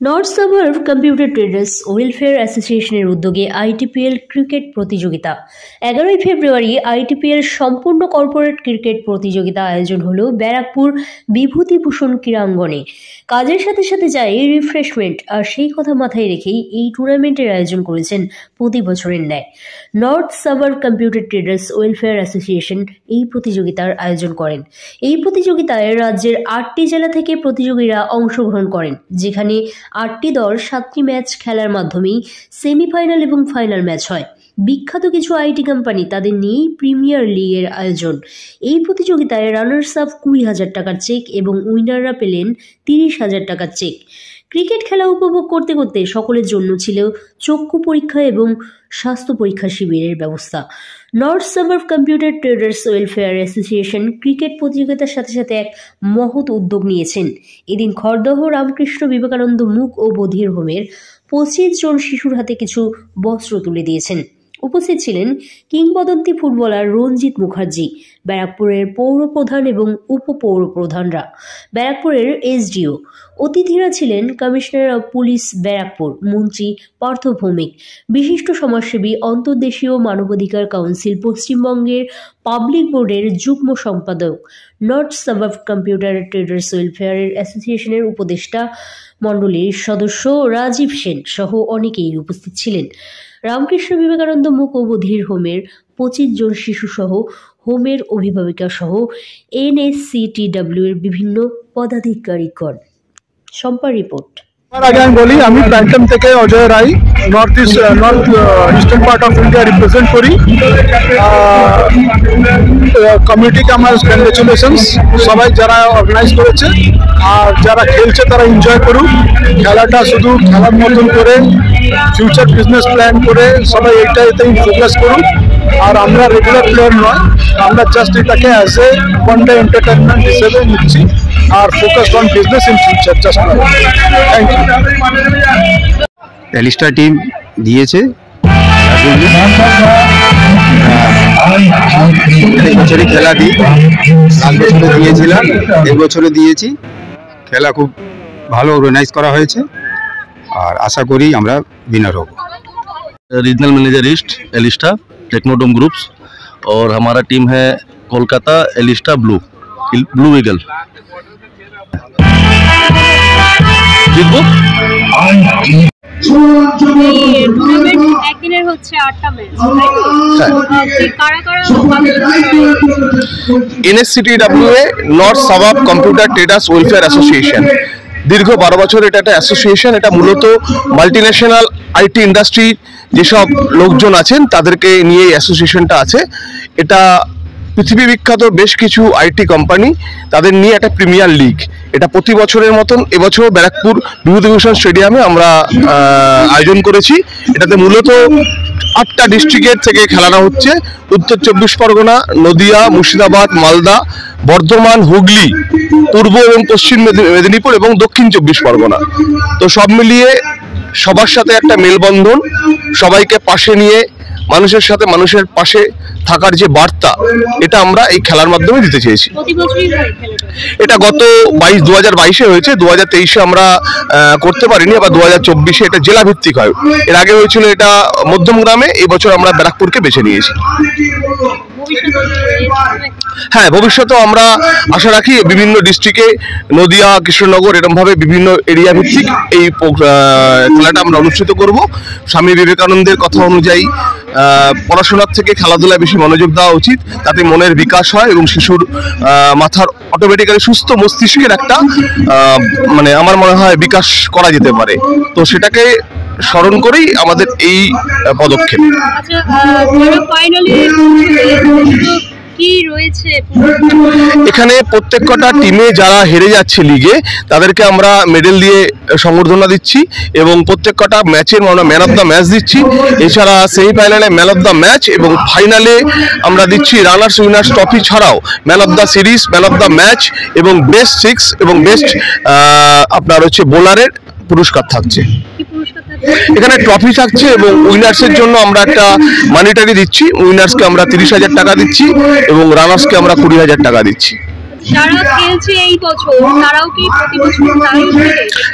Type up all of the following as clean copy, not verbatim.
North suburb computer traders welfare অ্যাসোসিয়েশনের উদ্যোগে আইটিপিএল cricket প্রতিযোগিতা 11ই ফেব্রুয়ারি আইটিপিএল সম্পূর্ণ কর্পোরেট ক্রিকেট প্রতিযোগিতা আয়োজন হলো ব্যারাকপুর বিভূতিভূষণ ক্রীড়াঙ্গনে। কাজের সাথে সাথে যায় রিফ্রেশমেন্ট, আর সেই কথা মাথায় রেখেই এই টুর্নামেন্টের আয়োজন করেছেন প্রতি বছরের ন্যায় north suburb computer traders welfare association এই প্রতিযোগিতার আয়োজন করেন। এই প্রতিযোগিতায় রাজ্যের 8টি জেলা থেকে প্রতিযোগীরা অংশগ্রহণ করেন, যেখানে 8টি দল 7টি ম্যাচ খেলার মাধ্যমেই সেমিফাইনাল এবং ফাইনাল ম্যাচ হয়। বিখ্যাত কিছু আইটি কোম্পানি তাদের নিয়েই প্রিমিয়ার লিগের আয়োজন। এই প্রতিযোগিতায় রানার্স আপ 20,000 টাকার চেক এবং উইনাররা পেলেন 30,000 টাকার চেক। ক্রিকেট খেলা উপভোগ করতে করতে সকলের জন্য ছিল চক্ষু পরীক্ষা এবং স্বাস্থ্য পরীক্ষা শিবিরের ব্যবস্থা। North suburb computer traders welfare association cricket প্রতিযোগিতার সাথে সাথে এক মহৎ উদ্যোগ নিয়েছেন। এদিন খড়দহ রামকৃষ্ণ বিবেকানন্দ মুক ও বধির হোমের 25 জন শিশুর হাতে কিছু বস্ত্র তুলে দিয়েছেন। উপস্থিত ছিলেন কিংবদন্তি ফুটবলার রঞ্জিত মুখার্জি, ব্যারাকপুরের পৌর প্রধান এবং উপপৌর প্রধানরা, ব্যারাকপুরের এসডিও। অতিথিরা ছিলেন কমিশনার অব পুলিশ ব্যারাকপুর, মন্ত্রী পার্থ ভৌমিক, বিশিষ্ট সমাজসেবী, অন্তর্দেশীয় মানবাধিকার কাউন্সিল পশ্চিমবঙ্গের পাবলিক বোর্ডের যুগ্ম সম্পাদক, north suburb computer traders welfare অ্যাসোসিয়েশনের উপদেষ্টা মণ্ডলীর সদস্য রাজীব সেন সহ অনেকেই উপস্থিত ছিলেন। রামকৃষ্ণ বিবেকানন্দ মুক ও বধির হোমের 25 জন শিশু সহ হোমের অভিভাবিকা সহ NSCTW এর বিভিন্ন পদাধিকারীগণ। সম্পা রিপোর্ট। আগে আমি বলি, আমি প্যান্টম থেকে Ajay Roy, north eastern part of India represent করি। কমিটিকে আমার কংগ্রেচুলেশনস, সবাই যারা অর্গানাইজ করেছে আর যারা খেলছে তারা এনজয় করুক। খেলাটা শুধু খেলার মতন করে ফিউচার বিজনেস প্ল্যান করে সবাই এটাতেই ফোকাস করুক। আর আমরা রেগুলার প্লেয়ার নয়, আমরা জাস্ট এটাকে as a one day entertainment হিসেবে নিচ্ছি আর focus on business in future. Just thank you. Elista team দিয়েছে, বছরই খেলা দিই, লাস্ট বছরে দিয়েছিলাম, এই বছরে দিয়েছি। খেলা খুব ভালো অর্গানাইজ করা হয়েছে আর আশা করি আমরা विनर होगा। Regional manager east Elista technodome groups, और हमारा टीम है कोलकाता एलिस्टा ब्लू ईगल। জিতবো। একদিনের হচ্ছে 8টা match. NSCTW north suburb computer traders welfare association দীর্ঘ 12 বছর এটা একটা অ্যাসোসিয়েশন। এটা মূলত মাল্টিন্যাশনাল আইটি ইন্ডাস্ট্রি যেসব লোকজন আছেন তাদেরকে নিয়ে এই অ্যাসোসিয়েশনটা আছে। এটা পৃথিবী বিখ্যাত বেশ কিছু আইটি কোম্পানি তাদের নিয়ে একটা প্রিমিয়ার লিগ। এটা প্রতি বছরের মতন এবছর ব্যারাকপুর বিভূতিভূষণ স্টেডিয়ামে আমরা আয়োজন করেছি। এটাতে মূলত 8টা ডিস্ট্রিক্টের থেকে খেলানো হচ্ছে, উত্তর 24 পরগনা, নদিয়া, মুর্শিদাবাদ, মালদা, বর্ধমান, হুগলি, পূর্ব এবং পশ্চিম মেদিনীপুর এবং দক্ষিণ 24 পরগনা। তো সব মিলিয়ে সবার সাথে একটা মেলবন্ধন, সবাইকে পাশে নিয়ে মানুষের সাথে মানুষের পাশে থাকার যে বার্তা, এটা আমরা এই খেলার মাধ্যমে দিতে চেয়েছি। এটা গত 2022-এ হয়েছে, 2023-এ আমরা করতে পারিনি, আবার 2024-এ এটা জেলা ভিত্তিক হয়। এর আগে হয়েছিল এটা মধ্যমগ্রামে, এই বছর আমরা ব্যারাকপুরকে বেছে নিয়েছি। হ্যাঁ, ভবিষ্যতেও আমরা আশা রাখি বিভিন্ন ডিস্ট্রিক্টে, নদিয়া, কৃষ্ণনগর, এরকমভাবে বিভিন্ন এরিয়া ভিত্তিক এই খেলাটা আমরা অনুষ্ঠিত করব। স্বামী বিবেকানন্দের কথা অনুযায়ী পড়াশোনার থেকে খেলাধুলায় বেশি মনোযোগ দেওয়া উচিত, তাতে মনের বিকাশ হয় এবং শিশুর মাথার অটোমেটিক্যালি সুস্থ মস্তিষ্কের একটা মানে আমার মনে হয় বিকাশ করা যেতে পারে। তো সেটাকে স্মরণ করেই আমাদের এই পদক্ষেপ। এখানে প্রত্যেক কটা টিমে যারা হেরে যাচ্ছে লিগে তাদেরকে আমরা মেডেল দিয়ে সংবর্ধনা দিচ্ছি এবং প্রত্যেক কটা ম্যাচের ম্যান অফ দ্য ম্যাচ দিচ্ছি। এছাড়া সেমিফাইনালে ম্যান অফ দ্য ম্যাচ এবং ফাইনালে আমরা দিচ্ছি রানার্স উইনার্স ট্রফি ছাড়াও man of the series, man of the match এবং বেস্ট 6 এবং বেস্ট আপনার হচ্ছে বোলারের পুরস্কার থাকছে। এখানে ট্রফি থাকছে এবং উইনার্সের জন্য আমরা একটা মানিটারি দিচ্ছি। উইনার্সকে আমরা 30,000 টাকা দিচ্ছি এবং রানার্সকে আমরা 20,000 টাকা দিচ্ছি। যারা খেলছে এই বছর তারাও কি প্রতি বছর তাই?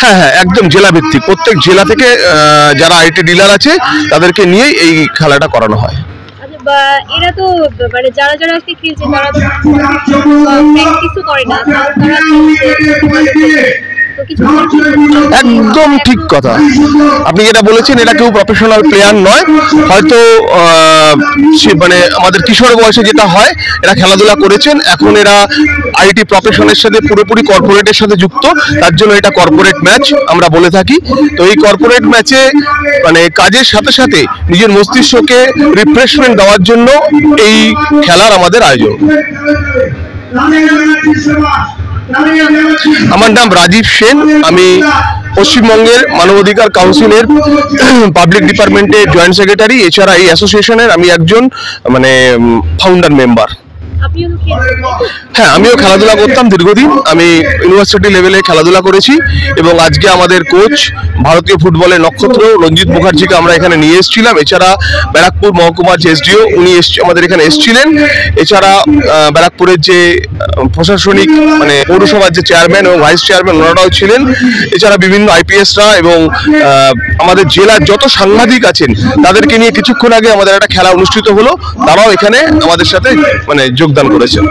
হ্যাঁ হ্যাঁ, একদম জেলা ভিত্তিক, প্রত্যেক জেলা থেকে যারা আইটি ডিলার আছে তাদেরকে নিয়ে এই খেলাটা করানো হয়। বা এরা তো মানে যারা যারা আজকে খেলছে তারা তো প্র্যাকটিসও করে না, তারা একদম ঠিক কথা আপনি যেটা বলেছেন, এটা কেউ প্রফেশনাল প্লেয়ার নয়, হয়তো মানে আমাদের কিশোর বয়সে যেটা হয় এরা খেলাধুলা করেছেন, এখন এরা আইটি প্রফেশনের সাথে পুরোপুরি কর্পোরেটের সাথে যুক্ত, তার জন্য এটা কর্পোরেট ম্যাচ আমরা বলে থাকি। তো এই কর্পোরেট ম্যাচে মানে কাজের সাথে সাথে নিজের মস্তিষ্ককে রিফ্রেশমেন্ট দেওয়ার জন্য এই খেলার আমাদের আয়োজন। আমার নাম রাজীব সেন, আমি পশ্চিমবঙ্গের মানবাধিকার কাউন্সিলের পাবলিক ডিপার্টমেন্টের জয়েন্ট সেক্রেটারি, এছাড়া এই অ্যাসোসিয়েশনের আমি একজন মানে ফাউন্ডার মেম্বার। হ্যাঁ, আমিও খেলাধুলা করতাম দীর্ঘদিন, আমি ইউনিভার্সিটি লেভেলে খেলাধুলা করেছি এবং আজকে আমাদের কোচ ভারতীয় ফুটবলের নক্ষত্র রঞ্জিত মুখার্জিকে আমরা এখানে নিয়ে এসেছিলাম। এছাড়া ব্যারাকপুর মহকুমার যে এসডিও উনি আমাদের এখানে এসেছিলেন। এছাড়া ব্যারাকপুরের যে প্রশাসনিক মানে পৌরসভার যে চেয়ারম্যান এবং ভাইস চেয়ারম্যান ওনারাও ছিলেন। এছাড়া বিভিন্ন আইপিএসরা এবং আমাদের জেলার যত সাংবাদিক আছেন তাদেরকে নিয়ে কিছুক্ষণ আগে আমাদের একটা খেলা অনুষ্ঠিত হলো, তারাও এখানে আমাদের সাথে মানে যোগদান করেছেন।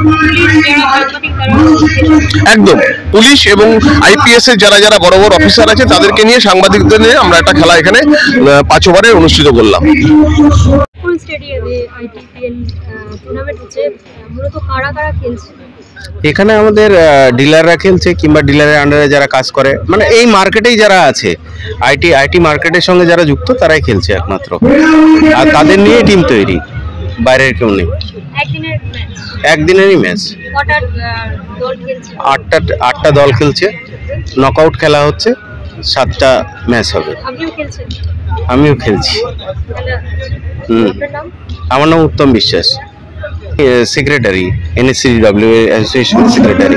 একদম, পুলিশ এবং আইপিএস এর যারা যারা বড় বড় অফিসার আছে তাদেরকে নিয়ে, সাংবাদিকদের নিয়ে আমরা একটা খেলা এখানে 5 ওভারে অনুষ্ঠিত করলাম। এখানে আমাদের ডিলাররা খেলছে কিংবা ডিলারের আন্ডারে যারা কাজ করে, মানে এই মার্কেটেই যারা আছে আইটি মার্কেটের সঙ্গে যারা যুক্ত তারাই খেলছে একমাত্র, আর তাদের নিয়ে টিম তৈরি, বাইরের কেউ নেই। একদিনেরই ম্যাচ, 8টা দল খেলছে, নকআউট খেলা হচ্ছে, 7টা ম্যাচ হবে। আমিও খেলছি। আমার নাম উত্তম বিশ্বাস, সেক্রেটারি, NSCW অ্যাসোসিয়েশন সেক্রেটারি।